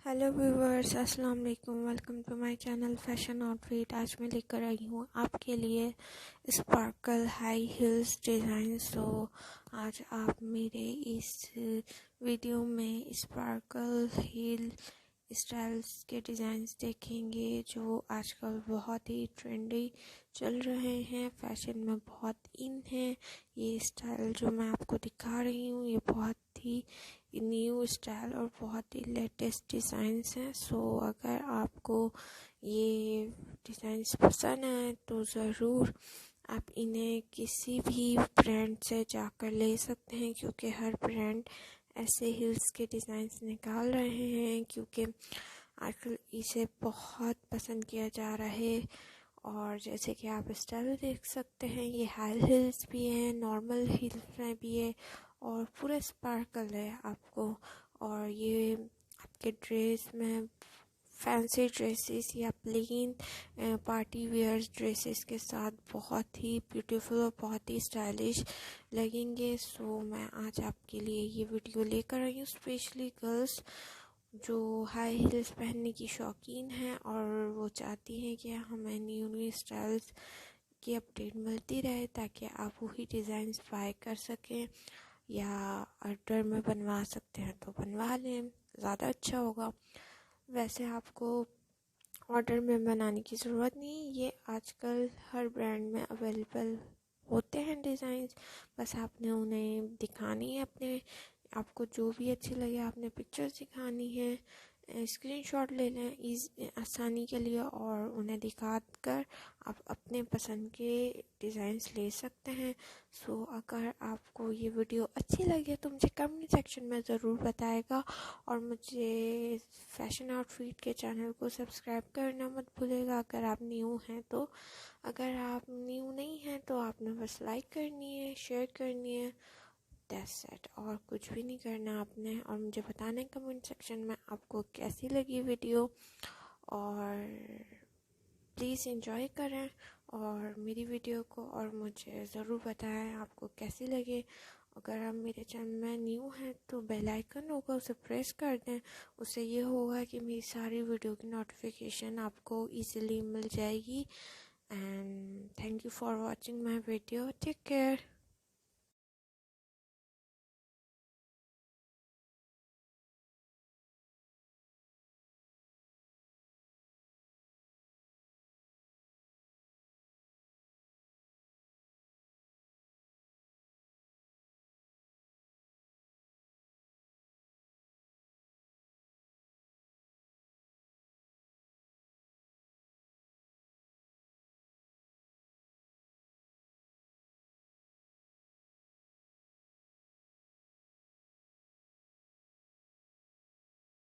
Hello viewers, अस्सलाम वालेकुम। Welcome to my channel fashion outfit. आज मैं लेकर आई हूँ आपके लिए sparkle high heels design. So आज आप मेरे इस वीडियो में स्पार्कल हील स्टाइल्स के डिज़ाइंस देखेंगे जो आजकल बहुत ही ट्रेंडी चल रहे हैं, फैशन में बहुत इन है। ये स्टाइल जो मैं आपको दिखा रही हूँ ये बहुत ही न्यू स्टाइल और बहुत ही लेटेस्ट डिज़ाइंस हैं। सो अगर आपको ये डिज़ाइंस पसंद आए तो ज़रूर आप इन्हें किसी भी ब्रांड से जाकर ले सकते हैं, क्योंकि हर ब्रांड ऐसे हील्स के डिज़ाइंस निकाल रहे हैं, क्योंकि आजकल इसे बहुत पसंद किया जा रहा है। और जैसे कि आप स्टाइल देख सकते हैं, ये हाई हील्स भी हैं, नॉर्मल हील्स में भी है और पूरा स्पार्कल है आपको। और ये आपके ड्रेस में फैंसी ड्रेसेस या प्लेन पार्टी वेयर ड्रेसेस के साथ बहुत ही ब्यूटीफुल और बहुत ही स्टाइलिश लगेंगे। सो मैं आज आपके लिए ये वीडियो लेकर आई हूँ स्पेशली गर्ल्स जो हाई हील्स पहनने की शौकीन हैं और वो चाहती हैं कि हमें न्यू स्टाइल्स की अपडेट मिलती रहे, ताकि आप वही डिज़ाइंस बाय कर सकें या ऑर्डर में बनवा सकते हैं तो बनवा लें, ज़्यादा अच्छा होगा। वैसे आपको ऑर्डर में बनाने की ज़रूरत नहीं, ये आजकल हर ब्रांड में अवेलेबल होते हैं डिज़ाइंस। बस आपने उन्हें दिखानी है, अपने आपको जो भी अच्छी लगे आपने पिक्चर्स दिखानी है, स्क्रीनशॉट ले लें आसानी के लिए और उन्हें दिखा कर आप अपने पसंद के डिज़ाइंस ले सकते हैं। सो अगर आपको ये वीडियो अच्छी लगे तो मुझे कमेंट सेक्शन में ज़रूर बताएगा और मुझे फैशन आउटफिट के चैनल को सब्सक्राइब करना मत भूलेगा अगर आप न्यू हैं तो। अगर आप न्यू नहीं हैं तो आपने बस लाइक करनी है, शेयर करनी है, दैट्स इट, और कुछ भी नहीं करना आपने। और मुझे बताना है कमेंट सेक्शन में आपको कैसी लगी वीडियो, और प्लीज़ एंजॉय करें और मेरी वीडियो को, और मुझे ज़रूर बताएं आपको कैसी लगे। अगर आप मेरे चैनल में न्यू हैं तो बेल आइकन होगा उसे प्रेस कर दें। उससे ये होगा कि मेरी सारी वीडियो की नोटिफिकेशन आपको इजीली मिल जाएगी। And thank you for watching my video. Take care.